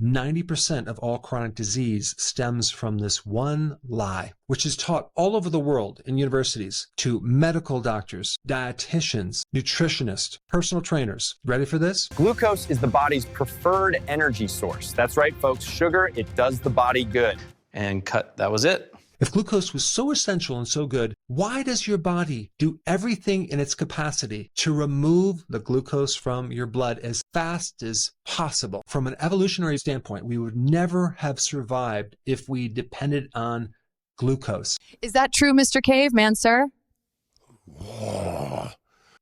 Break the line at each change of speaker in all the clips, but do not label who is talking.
90% of all chronic disease stems from this one lie, which is taught all over the world in universities to medical doctors, dietitians, nutritionists, personal trainers. Ready for this?
Glucose is the body's preferred energy source. That's right, folks. Sugar, it does the body good.
And cut. That was it.
If glucose was so essential and so good, why does your body do everything in its capacity to remove the glucose from your blood as fast as possible? From an evolutionary standpoint, we would never have survived if we depended on glucose.
Is that true, Mr. Caveman, sir?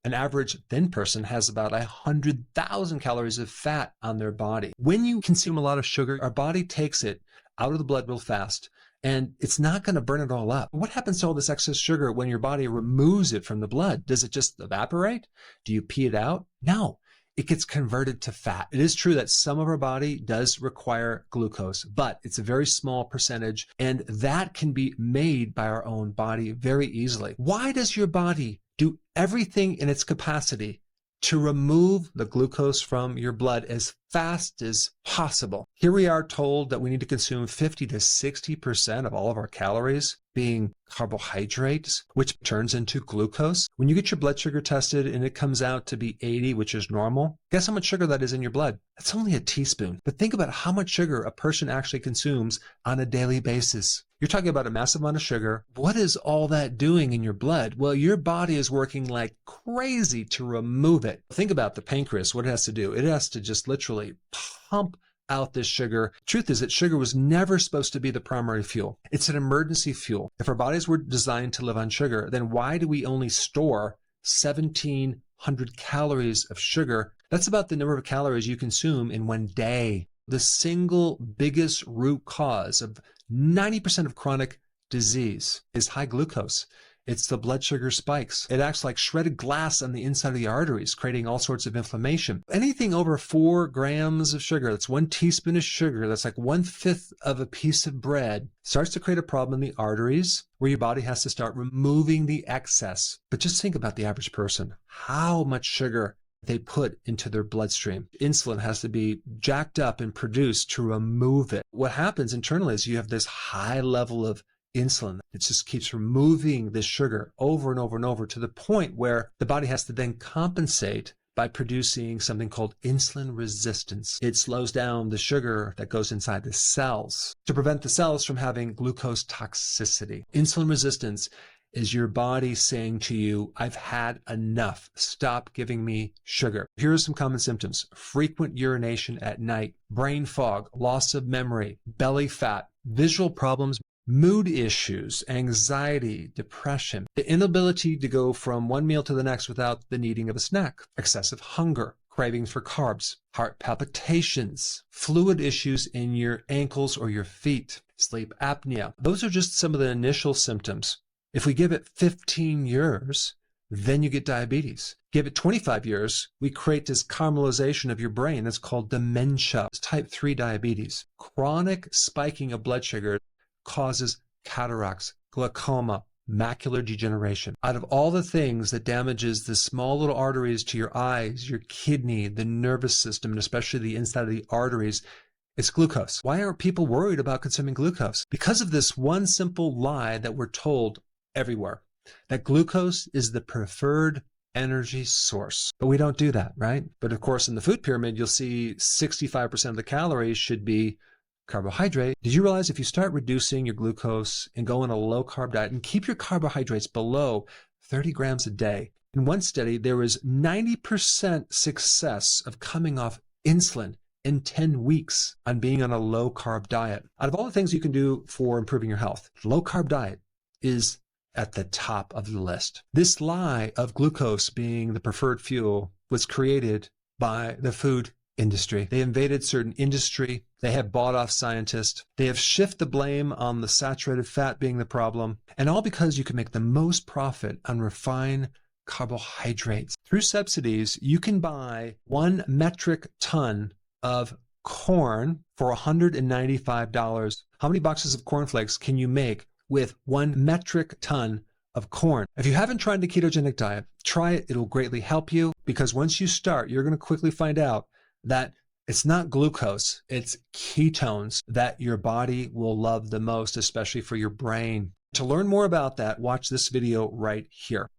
An average thin person has about 100,000 calories of fat on their body. When you consume a lot of sugar, our body takes it out of the blood real fast, and it's not going to burn it all up. What happens to all this excess sugar when your body removes it from the blood? Does it just evaporate? Do you pee it out? No, it gets converted to fat. It is true that some of our body does require glucose, but it's a very small percentage, and that can be made by our own body very easily. Why does your body do everything in its capacity to remove the glucose from your blood as fast as possible? Here we are told that we need to consume 50 to 60% of all of our calories being carbohydrates, which turns into glucose. When you get your blood sugar tested and it comes out to be 80, which is normal, guess how much sugar that is in your blood? That's only a teaspoon. But think about how much sugar a person actually consumes on a daily basis. You're talking about a massive amount of sugar. What is all that doing in your blood? Well, your body is working like crazy to remove it. Think about the pancreas, what it has to do. It has to just literally pump out this sugar. Truth is that sugar was never supposed to be the primary fuel. It's an emergency fuel. If our bodies were designed to live on sugar, then why do we only store 1,700 calories of sugar? That's about the number of calories you consume in one day. The single biggest root cause of 90% of chronic disease is high glucose. It's the blood sugar spikes. It acts like shredded glass on the inside of the arteries, creating all sorts of inflammation. Anything over 4 grams of sugar, that's 1 teaspoon of sugar, that's like 1/5 of a piece of bread, starts to create a problem in the arteries where your body has to start removing the excess. But just think about the average person, how much sugar they put into their bloodstream. Insulin has to be jacked up and produced to remove it. What happens internally is you have this high level of insulin. It just keeps removing this sugar over and over and over to the point where the body has to then compensate by producing something called insulin resistance. It slows down the sugar that goes inside the cells to prevent the cells from having glucose toxicity. Insulin resistance is your body saying to you, I've had enough. Stop giving me sugar. Here are some common symptoms: frequent urination at night, brain fog, loss of memory, belly fat, visual problems, mood issues, anxiety, depression, the inability to go from one meal to the next without the needing of a snack, excessive hunger, cravings for carbs, heart palpitations, fluid issues in your ankles or your feet, sleep apnea. Those are just some of the initial symptoms. If we give it 15 years, then you get diabetes. Give it 25 years, we create this caramelization of your brain that's called dementia. It's type 3 diabetes. Chronic spiking of blood sugar causes cataracts, glaucoma, macular degeneration. Out of all the things that damages the small little arteries to your eyes, your kidney, the nervous system, and especially the inside of the arteries, it's glucose. Why aren't people worried about consuming glucose? Because of this one simple lie that we're told everywhere, that glucose is the preferred energy source. But we don't do that, right? But of course, in the food pyramid, you'll see 65% of the calories should be carbohydrate. Did you realize if you start reducing your glucose and go on a low carb diet and keep your carbohydrates below 30 grams a day? In one study, there was 90% success of coming off insulin in 10 weeks on being on a low carb diet. Out of all the things you can do for improving your health, low carb diet is at the top of the list. This lie of glucose being the preferred fuel was created by the food industry. They invaded certain industry. They have bought off scientists. They have shifted the blame on the saturated fat being the problem. And all because you can make the most profit on refined carbohydrates. Through subsidies, you can buy 1 metric ton of corn for $195. How many boxes of cornflakes can you make with 1 metric ton of corn? If you haven't tried the ketogenic diet, try it. It'll greatly help you, because once you start, you're going to quickly find out that It's not glucose, it's ketones that your body will love the most, especially for your brain. To learn more about that, watch this video right here.